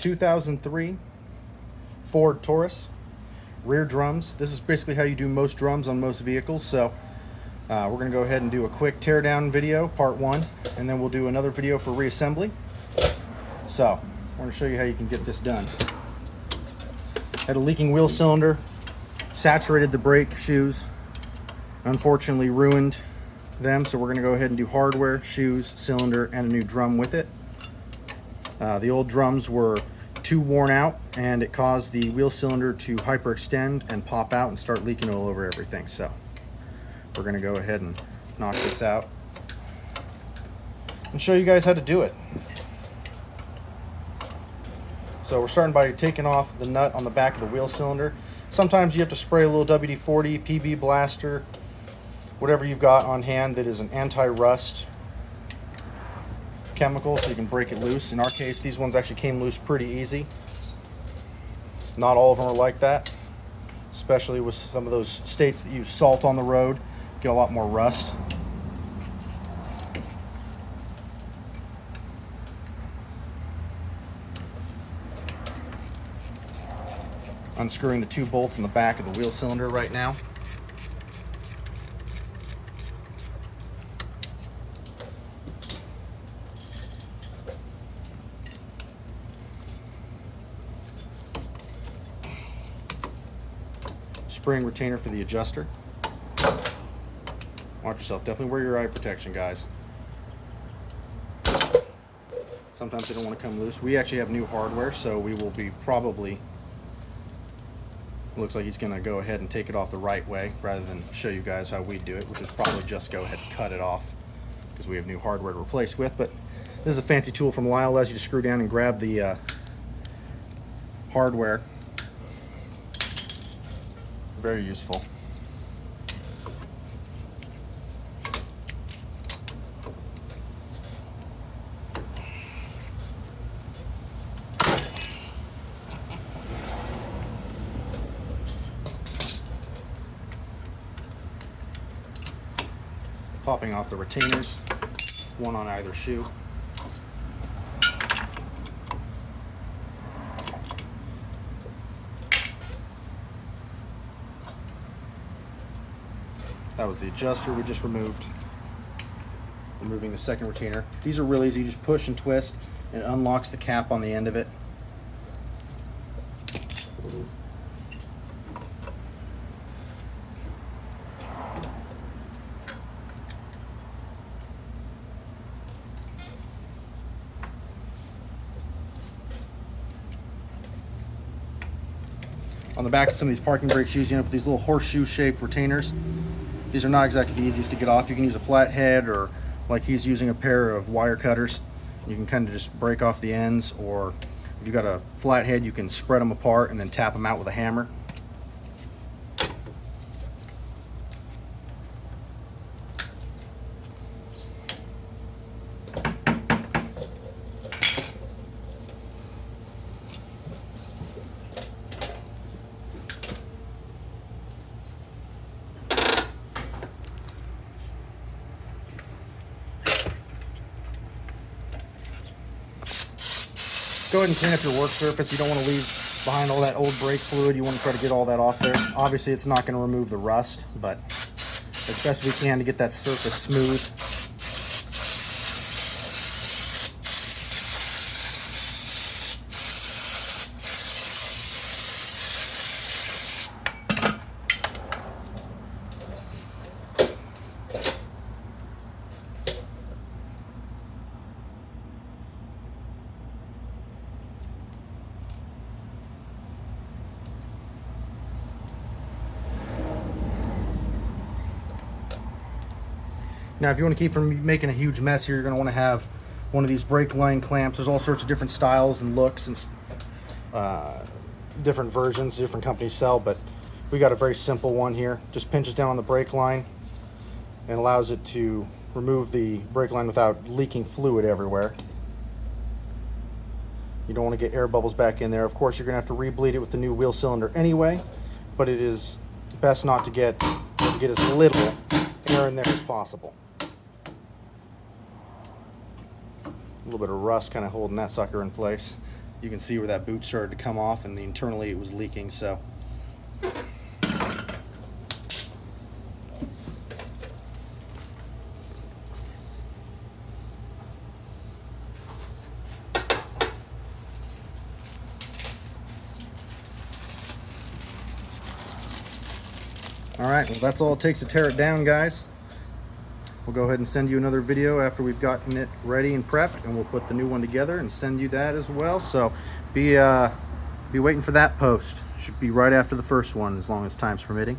2003 Ford Taurus. Rear drums. This is basically how you do most drums on most vehicles. So we're going to go ahead and do a quick teardown video, part one, and then we'll do another video for reassembly. So I'm going to show you how you can get this done. Had a leaking wheel cylinder, saturated the brake shoes, unfortunately ruined them, so we're going to go ahead and do hardware, shoes, cylinder, and a new drum with it. The old drums were too worn out, and it caused the wheel cylinder to hyperextend and pop out and start leaking all over everything. So we're going to go ahead and knock this out and show you guys how to do it. So we're starting by taking off the nut on the back of the wheel cylinder. Sometimes you have to spray a little WD-40, PB Blaster, whatever you've got on hand that is an anti-rust chemical, so you can break it loose. In our case, these ones actually came loose pretty easy. Not all of them are like that, especially with some of those states that use salt on the road, get a lot more rust. Unscrewing the two bolts in the back of the wheel cylinder right now. Spring retainer for the adjuster. Watch yourself. Definitely wear your eye protection, guys. Sometimes they don't want to come loose. We actually have new hardware, so we will be probably... Looks like he's going to go ahead and take it off the right way rather than show you guys how we do it, which is probably just go ahead and cut it off because we have new hardware to replace with. But this is a fancy tool from Lyle. Allows you to screw down and grab the hardware. Very useful. Popping off the retainers, one on either shoe. That was the adjuster we just removed. Removing the second retainer. These are really easy. You just push and twist, and it unlocks the cap on the end of it. On the back of some of these parking brake shoes, you end up with these little horseshoe-shaped retainers. These are not exactly the easiest to get off. You can use a flat head, or like he's using a pair of wire cutters. You can kind of just break off the ends, or if you've got a flat head, you can spread them apart and then tap them out with a hammer. Go ahead and clean up your work surface. You don't want to leave behind all that old brake fluid. You want to try to get all that off there. Obviously, it's not going to remove the rust, but as best we can to get that surface smooth. Now, if you want to keep from making a huge mess here, you're going to want to have one of these brake line clamps. There's all sorts of different styles and looks and different versions different companies sell, but we got a very simple one here. Just pinches down on the brake line and allows it to remove the brake line without leaking fluid everywhere. You don't want to get air bubbles back in there. Of course, you're going to have to re-bleed it with the new wheel cylinder anyway, but it is best not to get as little air in there as possible. A little bit of rust kind of holding that sucker in place. You can see where that boot started to come off, and internally it was leaking. So alright, well that's all it takes to tear it down, guys. We'll go ahead and send you another video after we've gotten it ready and prepped, and we'll put the new one together and send you that as well. So be waiting for that post. Should be right after the first one, as long as time's permitting.